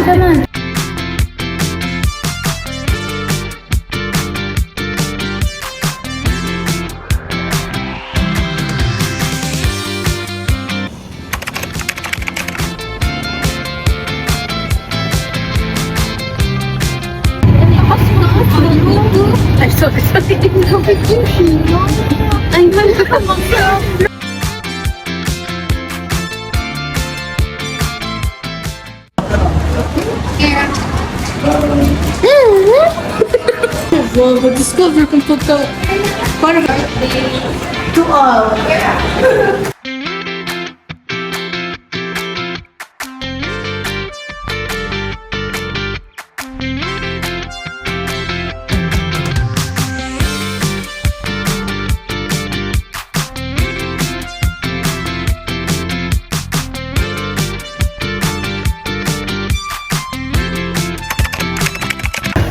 naman. Ay, sorry. Ay, wala. Wow, discover kung pagka... Para ba? To all.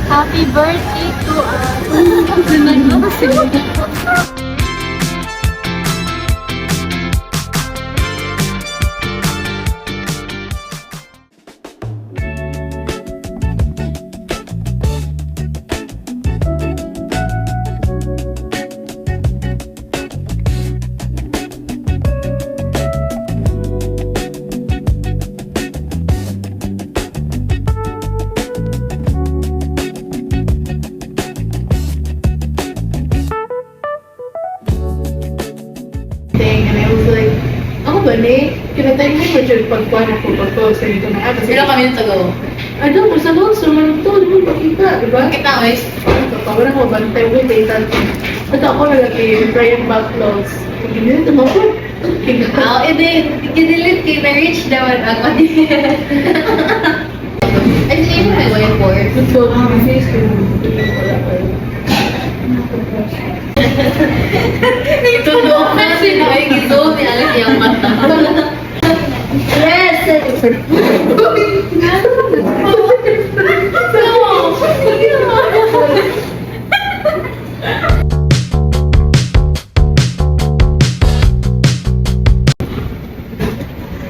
Happy birthday to us. And I was like, ako ba ni? Kinatay mo ko dyan pagkuhan ako pagkuhan sa dito na ata. Sino kami yung tagaw? Ano, basta lang, sumunod to, di ba pakita, di ba? Kita, guys. Wala ko bantay, wait, data. At ako nalaki, Brian Backlogs. Ganyan, tumakot. Oo, edi, i-delete kay na-reach naman ako. Ay, sige mo may whiteboard. Ito, ang face ko. Wala pa. Ito no, kasi ay gito, may alam yung mata. Yes!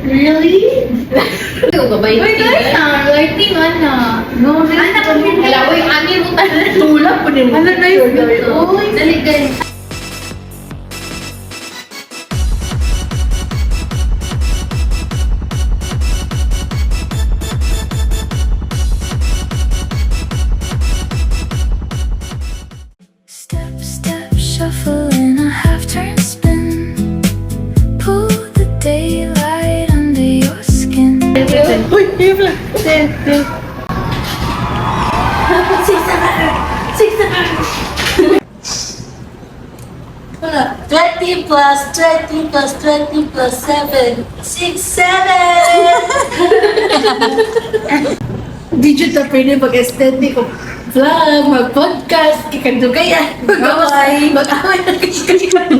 Really? Ito ba ba yung Lighting, Ana. No, anak ko din. Alam ko yung ani mo tayo. tulak po din. Ano na yun? Uy, dali guys. Step, step, shuffle in a half-turn spin. Pull the daylight under your skin. Uy, yun lang. Wala. 20 plus 20 plus 20 plus 7. 6, 7! Digital pwede mag-aesthetic o vlog, mag-podcast, kikandugaya, mag-away, mag-away na kikandugaya.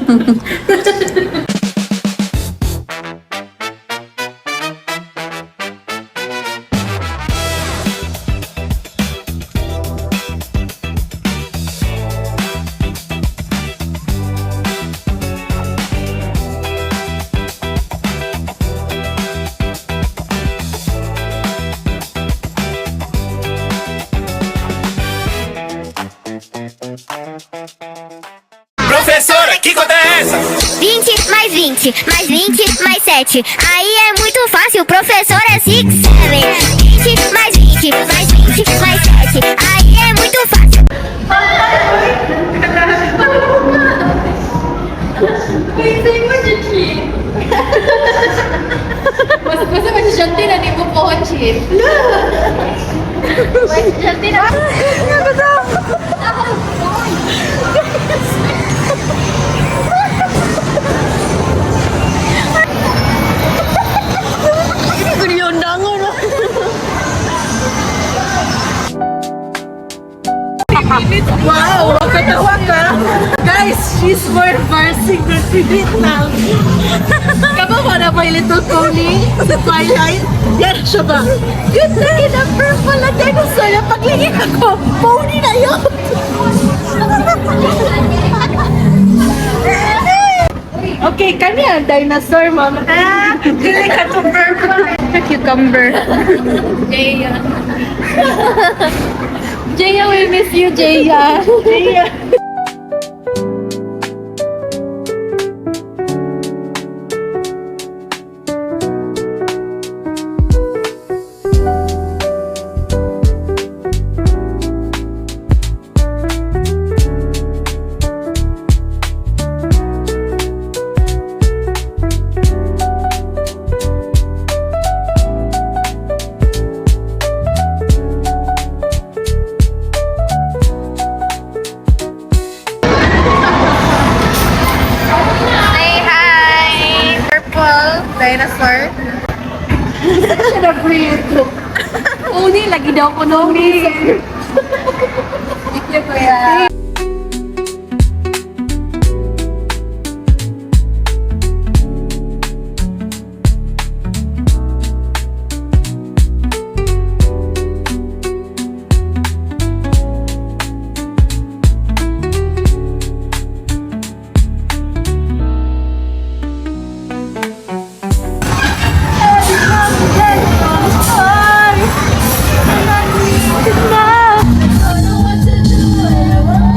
Professora, que conta é essa? 20 mais 20, mais 20, mais 7. Aí é muito fácil, professor é 6, 7. 20 mais 20, mais 20, mais 7. Aí é muito fácil. Pensei mo, Chichi. Basta masyadyanti na di mo pohon, Chichi. Masyadyanti na. Wow, katawa ka. Guys, she's more embarrassing than Pidit now. Kaba ba na may little pony sa Twilight? Yan siya ba? Good day, the purple na dinosaur na paglingin ako. Pony na yun. Okay, kanya dinosaur, mama. Ah, dili ka to purple. cucumber. Jaya. Jaya, we miss you, Jaya. Say hi! Purple dinosaur. Siya na breed. Uni, lagi daw ko numi. Thank you, kuya. I don't know what to do.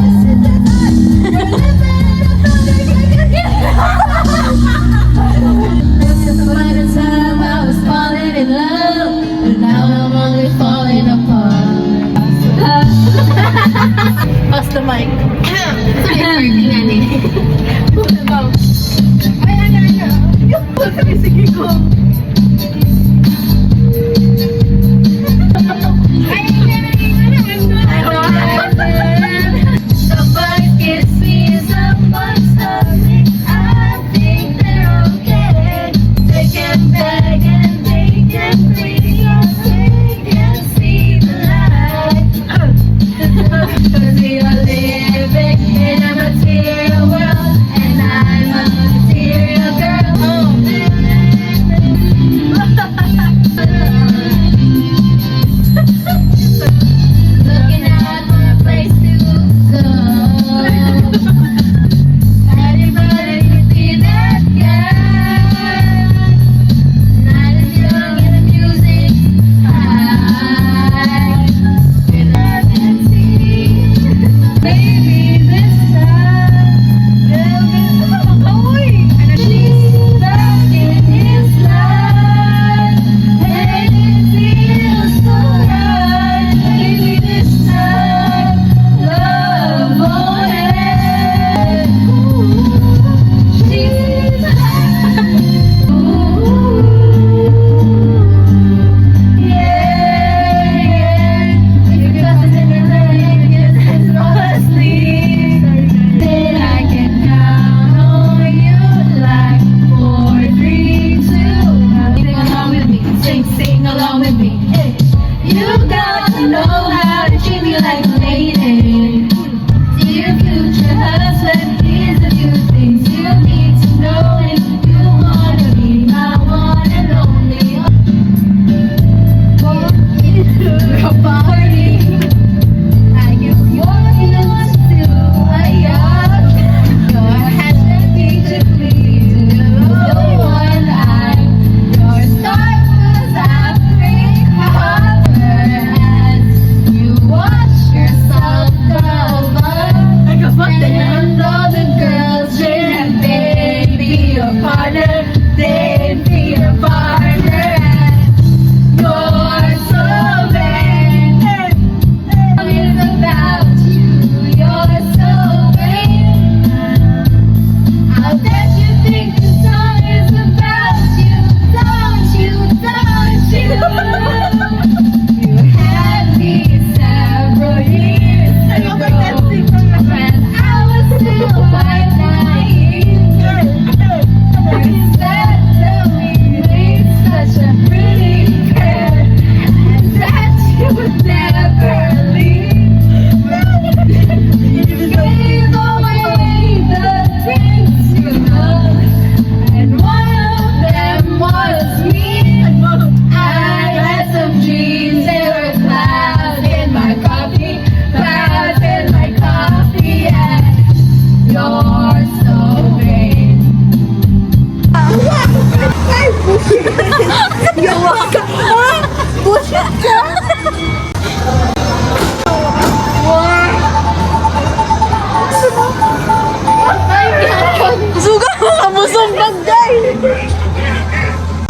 akong bagay.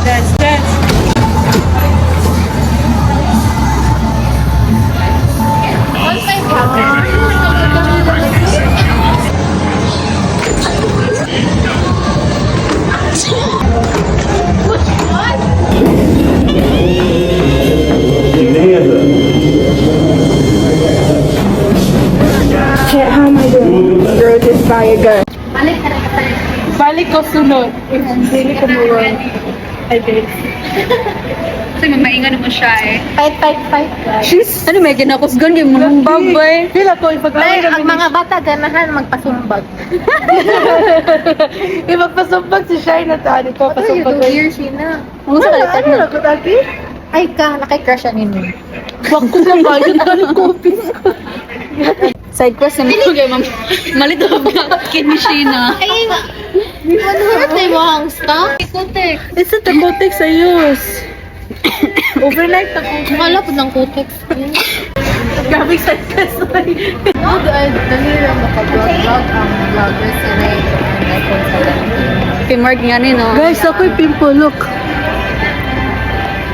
Dance. Balik ko sunod. Hindi ko mawag. I bet. Kasi maingan naman siya eh. Fight. She's... Ano may ginakusgan yung mga babay? Feel ako, ipag-away Ang mga bata ganahan magpasumbag. Ipagpasumpag si Shine at ano ko, What are you pasumpag. do here, Sheena? Ano sa kalitan Ano ko dati? Ay ka, nakay-crush yan ninyo. Wag ko na ba? Yun ka ng copies ko. Side quest naman ko kay ma'am. Malito ka kid ni Sheena. Ay, ano na mo ang stock? Kutek. It's a takotek sa yus. Overnight ako. Wala po ng kutek. Grabe sa test. Dali lang makablog ang vloggers and iPhone sa Kay Mark nga ni no. Guys, ako'y pimple. Look.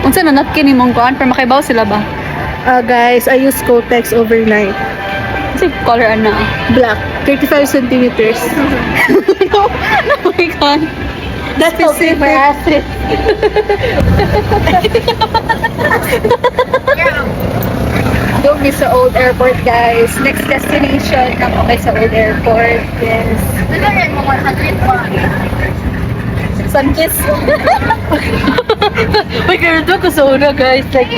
Unsa na napkin ni mong kuan pero makaibaw sila ba? Guys, I use Kotex overnight. Kasi color ana. Black. 35 centimeters. No, oh my god. That's Super acid. Don't miss sa old airport guys. Next destination kamo kay sa old airport. Yes. Ano rin mo 101? Sunkiss. Uy, ganito ko sa una, guys. Like,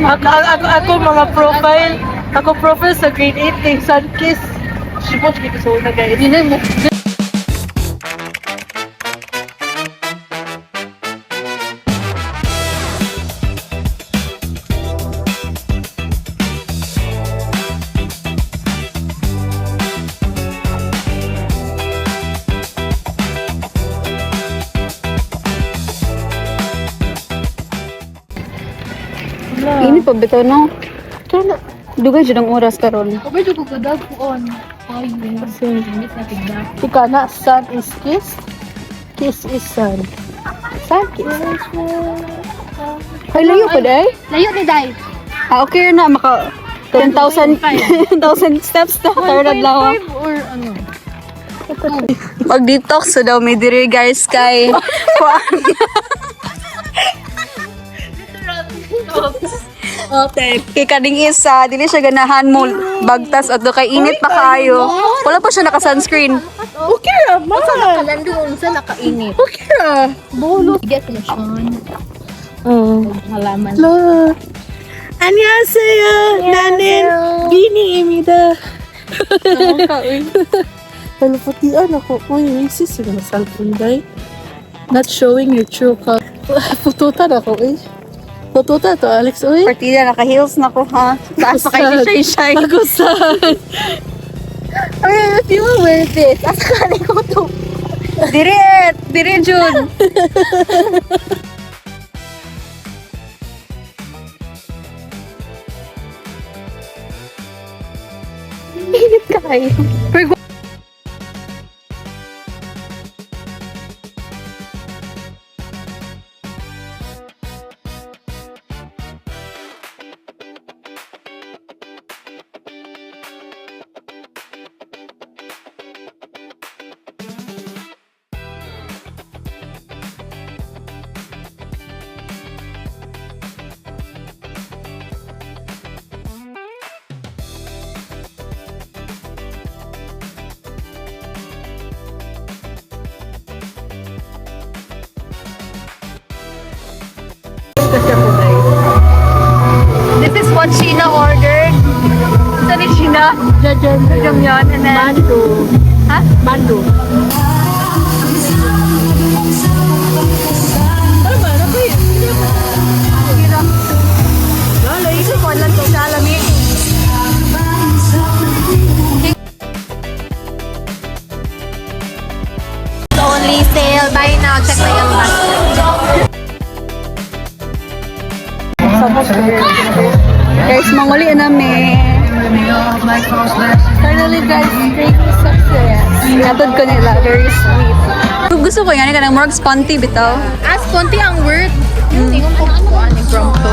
ako mga profile. Ako profile sa grade 8 kay Sunkiss. Sipot ko sa una, guys. Yun mo. Ini pa bitaw no. Dugay jud ang oras karon. Ako dito ko gadag on. Ay, Kasi, miss na tigda. ika na, sun is kiss. Kiss is sun. Sun kiss. Ay layo pa day. Layo ni Dai. Okay na maka 10,000 10,000 steps na karon adlaw. Or ano? Pag detox so daw may diri guys kay Okay. Kay kading isa, dili siya ganahan mo bagtas at kay init pa kayo. Wala pa siya naka sunscreen. Okay ra, ma. Kalandoon sa nakainit. Okay ra. Bolo. Get lotion. Halaman. Hello. 안녕하세요. 나는 비니입니다. Hello, putian ako. Uy, racist yung cellphone, day. Not showing your true color. Pututan ako, eh. Pututan to, Alex, uy. Partida naka-heels na ko ha. Taas pa kay shy. Agusan. Ay, if you will wear this, asakali ko to. Dire June. Init kayo. This is what Sheena ordered. Saan ni Sheena? Jajan. Yung yun. And then, Mando. ha? Mando. Lalo, isip mo lang sa alamin. Only sale. Buy now. Check na yung basket. Guys, manguli namin. Finally guys, great success. Natod ko nila. Very sweet. Gusto ko yan. Kanang more sponty bitaw. As konti ang word. Hindi ko kung ano, impromptu.